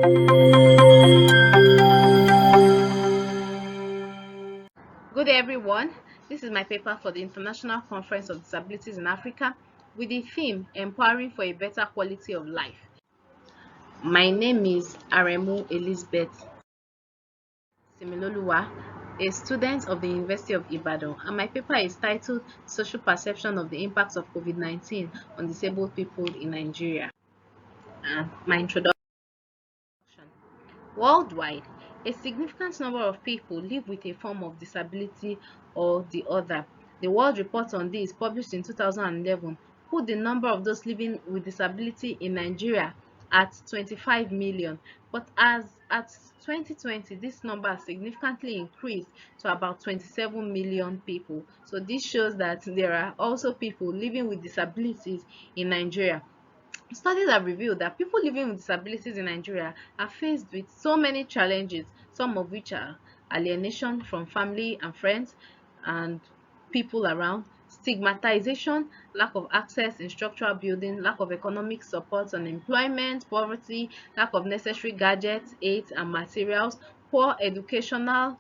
Good day, everyone. This is my paper for the International Conference of Disabilities in Africa with the theme Empowering for a Better Quality of Life. My name is Aremu Elizabeth Similoluwa, a student of the University of Ibadan, and my paper is titled Social Perception of the Impacts of COVID-19 on Disabled People in Nigeria. My introduction. Worldwide, a significant number of people live with a form of disability or the other. The World Report on this, published in 2011, put the number of those living with disability in Nigeria at 25 million, but as at 2020, this number significantly increased to about 27 million people. So this shows that there are also people living with disabilities in Nigeria. Studies have revealed that people living with disabilities in Nigeria are faced with so many challenges, some of which are alienation from family and friends and people around, stigmatization, lack of access in structural building, lack of economic support, unemployment, poverty, lack of necessary gadgets, aids, and materials, poor educational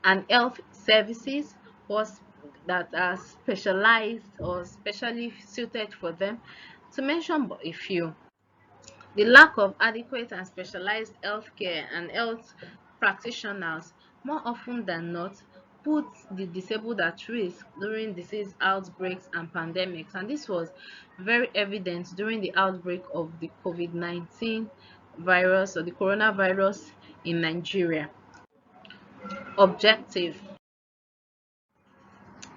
and health services was that are specialized or specially suited for them. To mention but a few, the lack of adequate and specialized healthcare and health practitioners more often than not puts the disabled at risk during disease outbreaks and pandemics, and this was very evident during the outbreak of the COVID-19 virus or the coronavirus in Nigeria. Objective.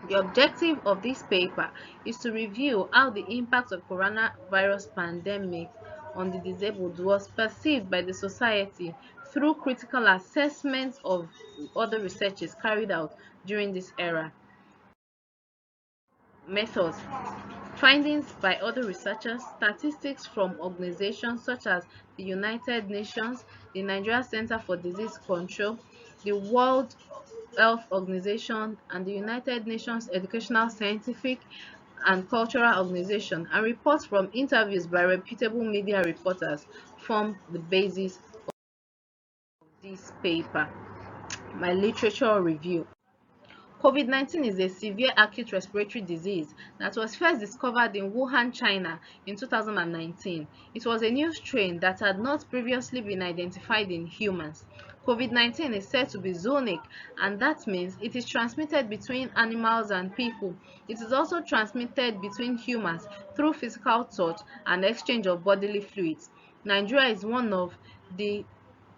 The objective of this paper is to review how the impact of coronavirus pandemic on the disabled was perceived by the society through critical assessments of other researches carried out during this era. Methods. Findings by other researchers, statistics from organizations such as the United Nations, the Nigeria Center for Disease Control, the World Health Organization, and the United Nations Educational, Scientific, and Cultural Organization, and reports from interviews by reputable media reporters form the basis of this paper. My literature review. COVID-19 is a severe acute respiratory disease that was first discovered in Wuhan, China in 2019. It was a new strain that had not previously been identified in humans. COVID-19 is said to be zoonotic, and that means it is transmitted between animals and people. It is also transmitted between humans through physical touch and exchange of bodily fluids. Nigeria is one of the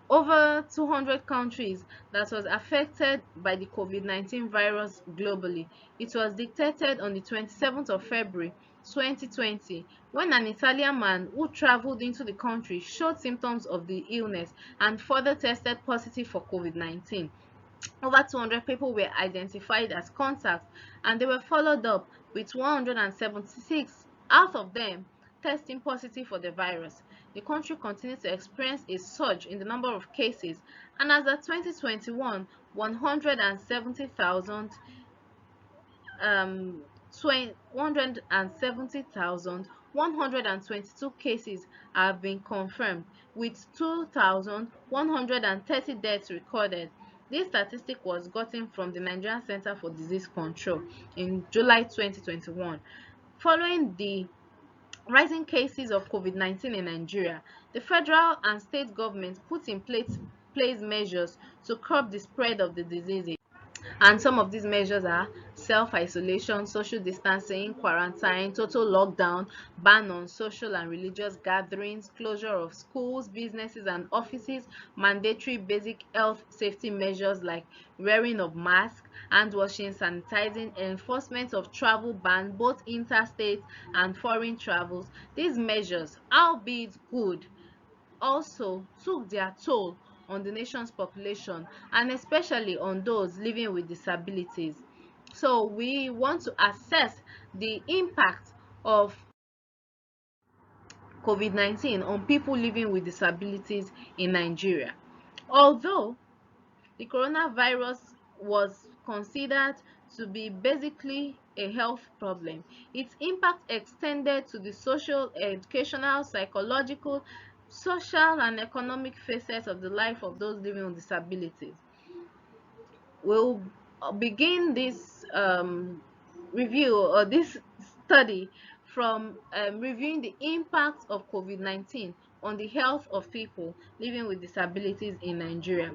over 200 countries that was affected by the COVID-19 virus globally. It was dictated on the 27th of February 2020 when an Italian man who traveled into the country showed symptoms of the illness and further tested positive for COVID-19. Over 200 people were identified as contacts, and they were followed up with 176 out of them testing positive for the virus. The country continued to experience a surge in the number of cases, and as of 2021, 170,000 122 cases have been confirmed, with 2,130 deaths recorded. This statistic was gotten from the Nigerian Center for Disease Control in July 2021. Following the rising cases of COVID-19 in Nigeria, the federal and state governments put in place measures to curb the spread of the disease. And some of these measures are self-isolation, social distancing, quarantine, total lockdown, ban on social and religious gatherings, closure of schools, businesses and offices, mandatory basic health safety measures like wearing of masks, hand washing, sanitizing, enforcement of travel ban, both interstate and foreign travels. These measures, albeit good, also took their toll on the nation's population, and especially on those living with disabilities. So we want to assess the impact of COVID-19 on people living with disabilities in Nigeria. Although the coronavirus was considered to be basically a health problem, its impact extended to the social, educational, psychological, social and economic facets of the life of those living with disabilities. We'll begin this review or this study from reviewing the impact of COVID-19 on the health of people living with disabilities in Nigeria.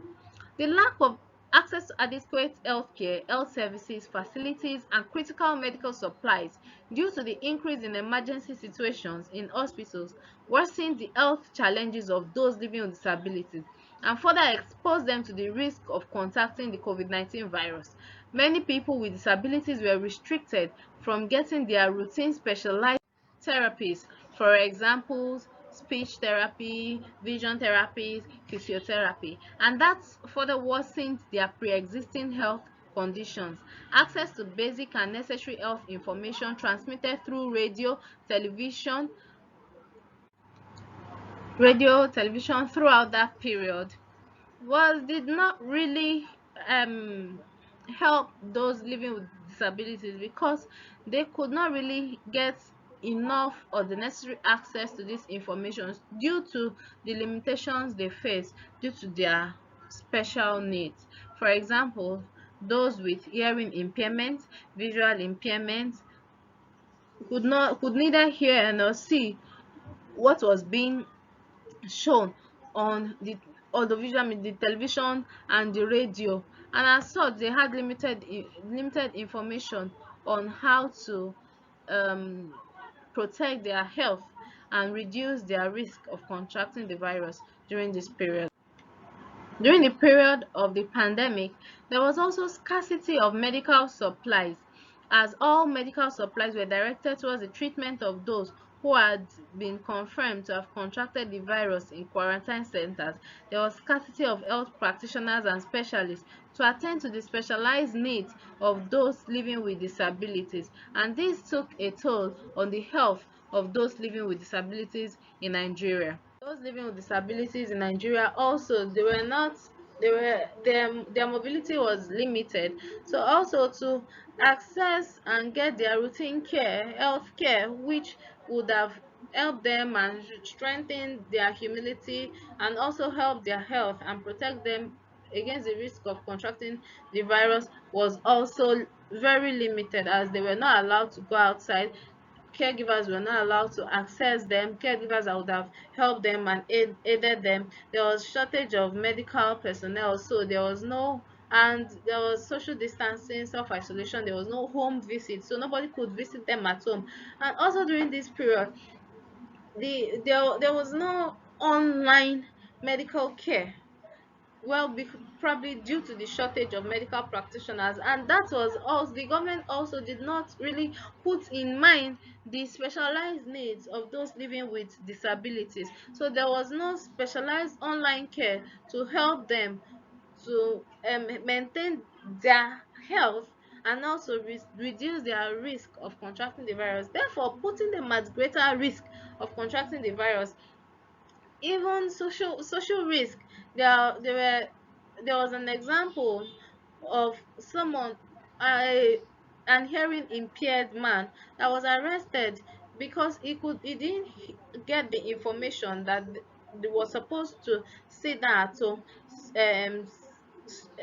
The lack of access to adequate healthcare, health services, facilities, and critical medical supplies due to the increase in emergency situations in hospitals worsened the health challenges of those living with disabilities and further exposed them to the risk of contacting the COVID-19 virus. Many people with disabilities were restricted from getting their routine specialized therapies, for example, speech therapy, vision therapies, physiotherapy, and that further worsened their pre-existing health conditions. Access to basic and necessary health information transmitted through radio, television throughout that period did not really um help those living with disabilities because they could not really get enough or the necessary access to these information due to the limitations they face due to their special needs. For example, those with hearing impairment, visual impairment could neither hear nor see what was being shown on the audiovisual media, the television and the radio, and as such they had limited information on how to um, protect their health and reduce their risk of contracting the virus during this period. During the period of the pandemic, there was also scarcity of medical supplies, as all medical supplies were directed towards the treatment of those who had been confirmed to have contracted the virus in quarantine centers. There was scarcity of health practitioners and specialists to attend to the specialized needs of those living with disabilities, and this took a toll on the health of those living with disabilities in Nigeria. Those living with disabilities in Nigeria also they were not they were their mobility was limited. So also to access and get their routine care, health care, which would have helped them and strengthen their humility and also help their health and protect them against the risk of contracting the virus was also very limited as they were not allowed to go outside. Caregivers were not allowed to access them. Caregivers that would have helped them and aided them. There was shortage of medical personnel, so there was no and there was social distancing, self-isolation. There was no home visit, so nobody could visit them at home. And also during this period, there was no online medical care, well, probably due to the shortage of medical practitioners, and that was also the government also did not really put in mind the specialized needs of those living with disabilities. So there was no specialized online care to help them to maintain their health and also reduce their risk of contracting the virus, therefore putting them at greater risk of contracting the virus. Even social risk, there was an example of someone, I an hearing impaired man that was arrested because he didn't get the information that they was supposed to sit down at home, um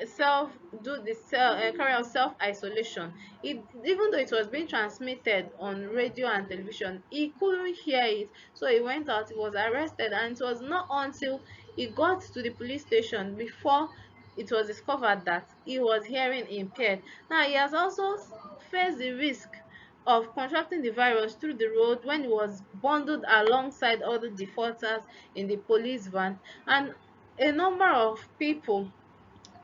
self do the self carry out self isolation. Even though it was being transmitted on radio and television, he couldn't hear it, so he went out, he was arrested, and it was not until he got to the police station before it was discovered that he was hearing impaired. Now he has also faced the risk of contracting the virus through the road when he was bundled alongside other defaulters in the police van, and a number of people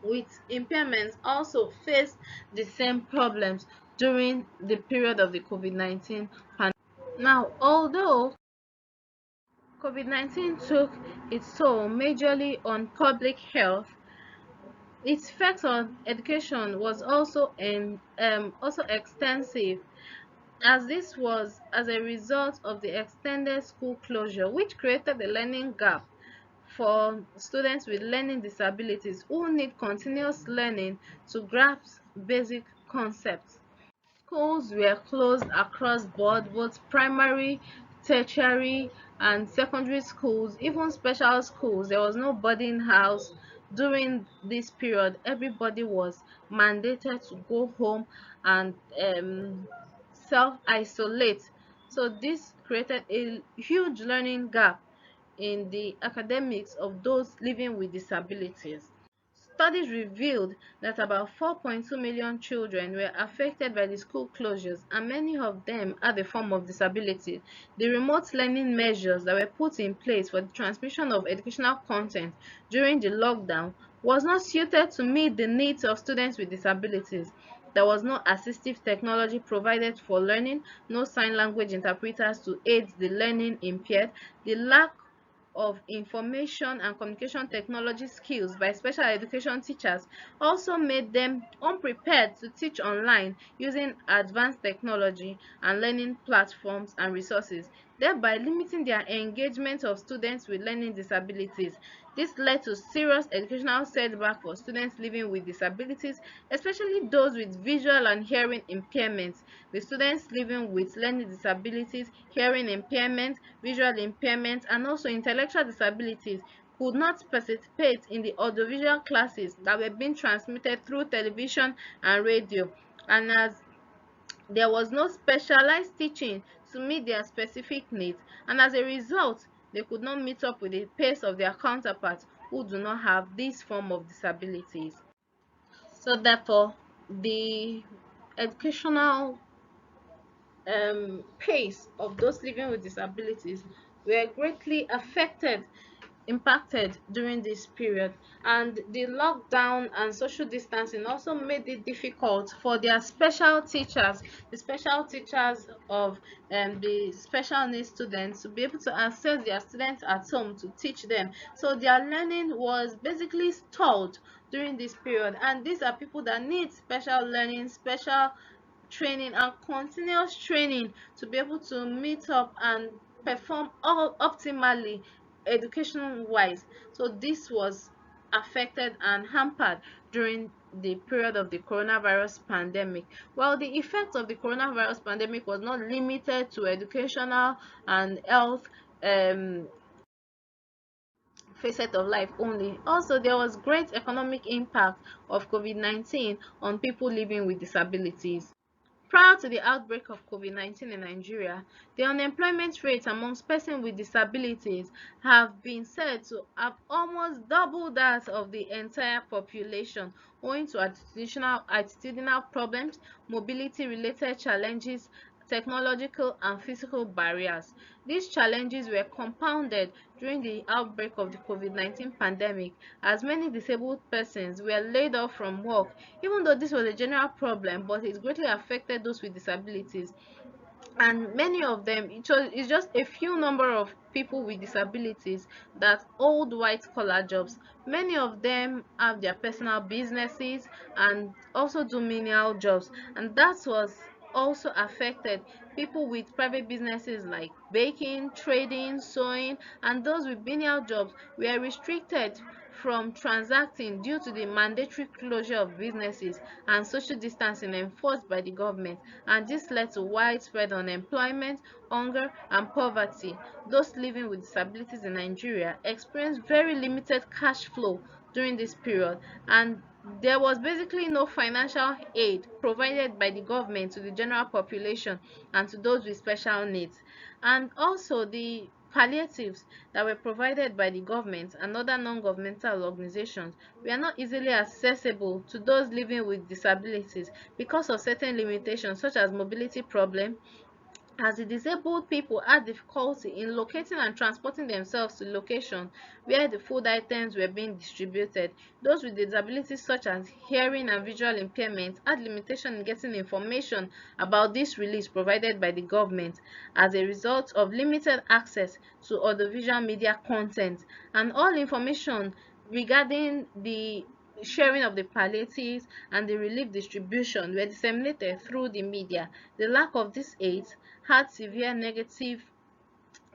with impairments also face the same problems during the period of the COVID-19 pandemic. Now, although COVID-19 took its toll majorly on public health, its effect on education was also extensive, as this was as a result of the extended school closure, which created a learning gap for students with learning disabilities who need continuous learning to grasp basic concepts. Schools were closed across board, both primary, tertiary, and secondary schools, even special schools. There was no boarding house during this period. Everybody was mandated to go home and self isolate. So this created a huge learning gap in the academics of those living with disabilities. Studies revealed that about 4.2 million children were affected by the school closures, and many of them had a form of disability. The remote learning measures that were put in place for the transmission of educational content during the lockdown was not suited to meet the needs of students with disabilities. There was no assistive technology provided for learning, no sign language interpreters to aid the learning impaired. The lack of information and communication technology skills by special education teachers also made them unprepared to teach online using advanced technology and learning platforms and resources, thereby limiting their engagement of students with learning disabilities. This led to serious educational setback for students living with disabilities, especially those with visual and hearing impairments. The students living with learning disabilities, hearing impairment, visual impairment, and also intellectual disabilities could not participate in the audiovisual classes that were being transmitted through television and radio. And as there was no specialized teaching to meet their specific needs, and as a result, they could not meet up with the pace of their counterparts who do not have this form of disabilities. So therefore, the educational pace of those living with disabilities were greatly impacted during this period, and the lockdown and social distancing also made it difficult for their special teachers, the special teachers of the special needs students, to be able to access their students at home to teach them. So their learning was basically stalled during this period, and these are people that need special learning, special training and continuous training to be able to meet up and perform all optimally education wise. So this was affected and hampered during the period of the coronavirus pandemic. While the effect of the coronavirus pandemic was not limited to educational and health um, facet of life only, also there was great economic impact of COVID-19 on people living with disabilities. Prior to the outbreak of COVID-19 in Nigeria, the unemployment rate amongst persons with disabilities have been said to have almost doubled that of the entire population, owing to attitudinal problems, mobility-related challenges, technological and physical barriers. These challenges were compounded during the outbreak of the COVID-19 pandemic, as many disabled persons were laid off from work. Even though this was a general problem, but it greatly affected those with disabilities, and many of them, it's just a few number of people with disabilities that hold white collar jobs. Many of them have their personal businesses and also do menial jobs, and that was also affected people with private businesses like baking, trading, sewing, and those with menial jobs were restricted from transacting due to the mandatory closure of businesses and social distancing enforced by the government, and this led to widespread unemployment, hunger, and poverty. Those living with disabilities in Nigeria experienced very limited cash flow during this period, and there was basically no financial aid provided by the government to the general population and to those with special needs. And also the palliatives that were provided by the government and other non-governmental organizations were not easily accessible to those living with disabilities because of certain limitations such as mobility problem, as the disabled people had difficulty in locating and transporting themselves to location where the food items were being distributed. Those with disabilities such as hearing and visual impairment had limitation in getting information about this release provided by the government as a result of limited access to audiovisual media content, and all information regarding the sharing of the palliatives and the relief distribution were disseminated through the media. The lack of these aids had severe negative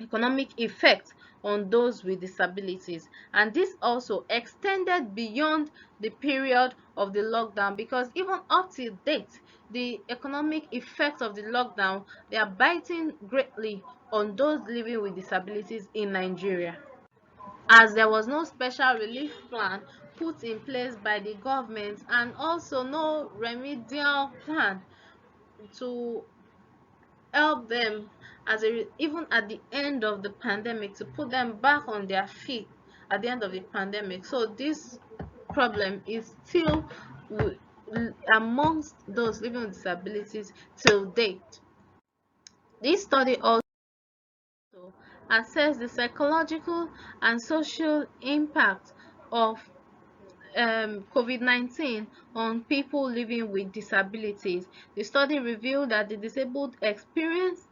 economic effects on those with disabilities. And this also extended beyond the period of the lockdown, because even up till date, the economic effects of the lockdown, they are biting greatly on those living with disabilities in Nigeria, as there was no special relief plan put in place by the government, and also no remedial plan to help them even at the end of the pandemic, to put them back on their feet at the end of the pandemic. So this problem is still amongst those living with disabilities till date. This study also assessed the psychological and social impact of COVID-19 on people living with disabilities. The study revealed that the disabled experience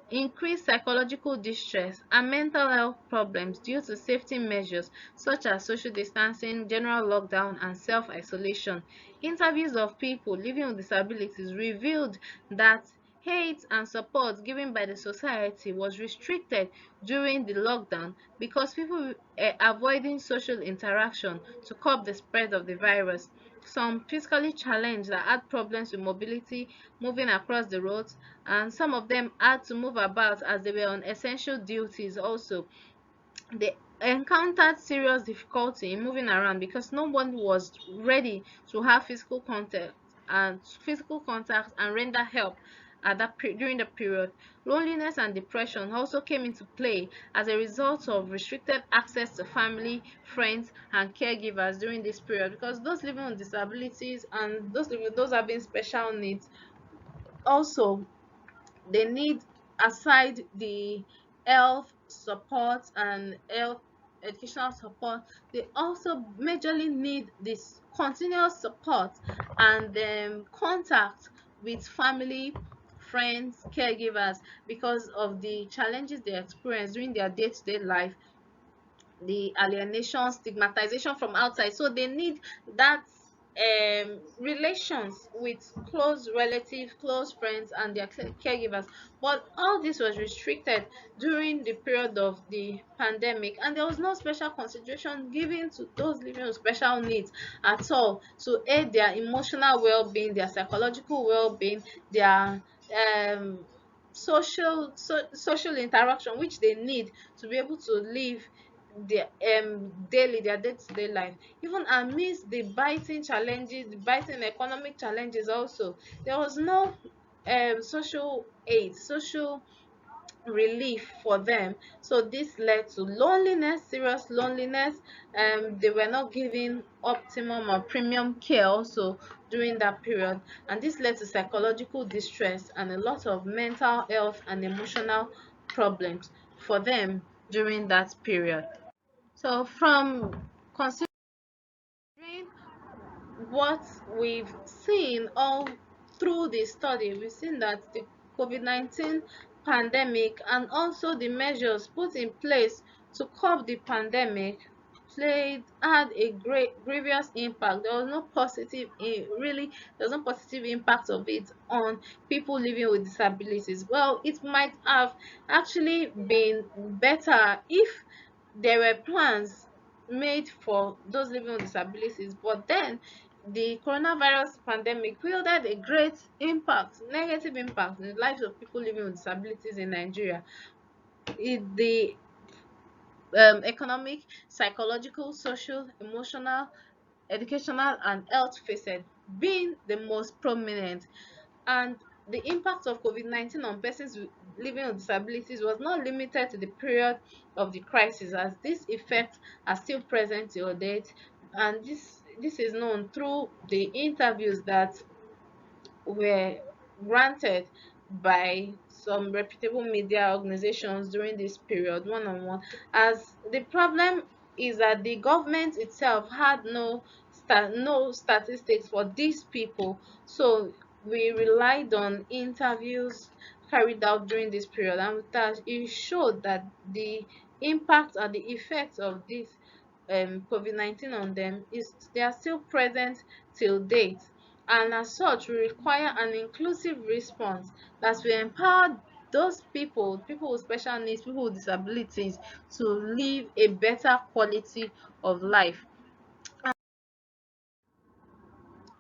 increased psychological distress and mental health problems due to safety measures such as social distancing, general lockdown, and self-isolation. Interviews of people living with disabilities revealed that aid and support given by the society was restricted during the lockdown because people were avoiding social interaction to curb the spread of the virus. Some physically challenged that had problems with mobility, moving across the roads, and some of them had to move about as they were on essential duties also. They encountered serious difficulty in moving around because no one was ready to have physical contact and render help at during the period. Loneliness and depression also came into play as a result of restricted access to family, friends, and caregivers during this period, because those living with disabilities and those having special needs also, they need, aside the health support and health educational support, they also majorly need this continuous support and contact with family, friends, caregivers, because of the challenges they experience during their day-to-day life, the alienation, stigmatization from outside. So they need that relations with close relatives, close friends, and their caregivers. But all this was restricted during the period of the pandemic, and there was no special consideration given to those living with special needs at all to aid their emotional well-being, their psychological well-being, their social interaction, which they need to be able to live their their day-to-day life. Even amidst the biting challenges, the biting economic challenges also, there was no social aid, social relief for them. So this led to loneliness, serious loneliness. They were not given optimum or premium care also during that period, and this led to psychological distress and a lot of mental health and emotional problems for them during that period. So from considering what we've seen all through the study, we've seen that the COVID-19 pandemic and also the measures put in place to curb the pandemic had a great grievous impact. There was no positive really there was no positive impact of it on people living with disabilities. Well, it might have actually been better if there were plans made for those living with disabilities, but then the coronavirus pandemic wielded a great impact, negative impact in the lives of people living with disabilities in Nigeria. The economic, psychological, social, emotional, educational, and health facet being the most prominent. And the impact of COVID-19 on persons living with disabilities was not limited to the period of the crisis, as these effects are still present till date. And this is known through the interviews that were granted by some reputable media organizations during this period, one-on-one. As the problem is that the government itself had no statistics for these people, so we relied on interviews carried out during this period, and that it showed that the impact and the effects of this COVID-19 on them is they are still present till date. And as such, we require an inclusive response that will empower those people with special needs, people with disabilities, to live a better quality of life.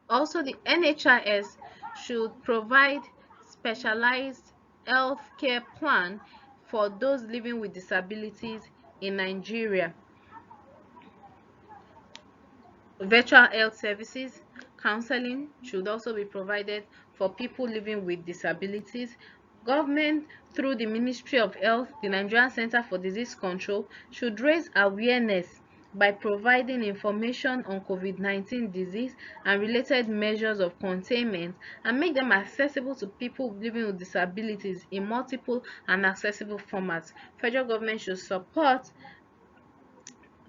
Also, the NHIS should provide specialized healthcare plan for those living with disabilities in Nigeria. Virtual health services, counseling should also be provided for people living with disabilities. Government, through the Ministry of Health, the Nigerian Center for Disease Control, should raise awareness by providing information on COVID-19 disease and related measures of containment, and make them accessible to people living with disabilities in multiple and accessible formats. Federal government should support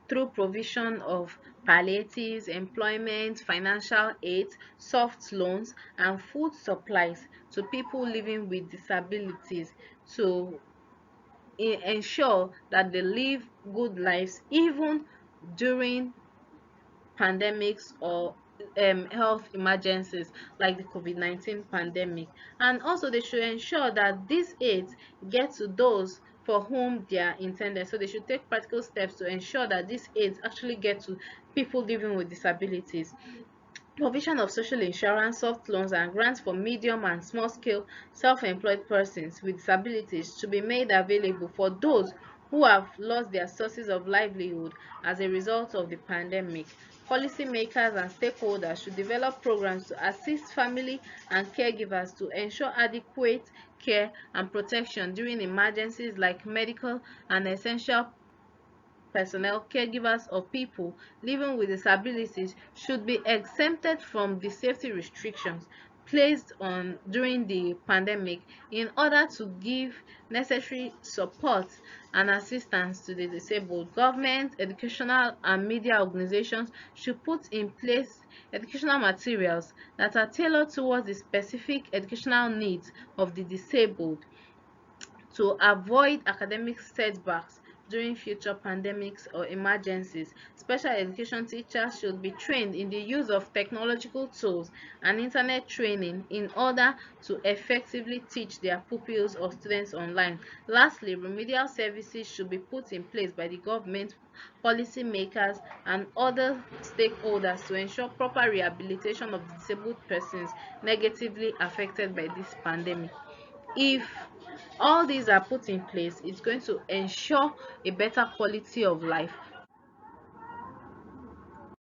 through provision of palliatives, employment, financial aid, soft loans, and food supplies to people living with disabilities, to ensure that they live good lives even during pandemics or health emergencies like the COVID-19 pandemic. And also they should ensure that these aids get to those for whom they are intended. So they should take practical steps to ensure that these aids actually get to people living with disabilities. Provision of social insurance, soft loans, and grants for medium and small-scale self-employed persons with disabilities to be made available for those who have lost their sources of livelihood as a result of the pandemic. Policymakers and stakeholders should develop programs to assist family and caregivers to ensure adequate care and protection during emergencies like medical and essential personnel, caregivers, or people living with disabilities should be exempted from the safety restrictions placed on during the pandemic in order to give necessary support and assistance to the disabled. Government, educational, and media organizations should put in place educational materials that are tailored towards the specific educational needs of the disabled to avoid academic setbacks during future pandemics or emergencies. Special education teachers should be trained in the use of technological tools and internet training in order to effectively teach their pupils or students online. Lastly, remedial services should be put in place by the government, policymakers, and other stakeholders to ensure proper rehabilitation of disabled persons negatively affected by this pandemic. If all these are put in place, it's going to ensure a better quality of life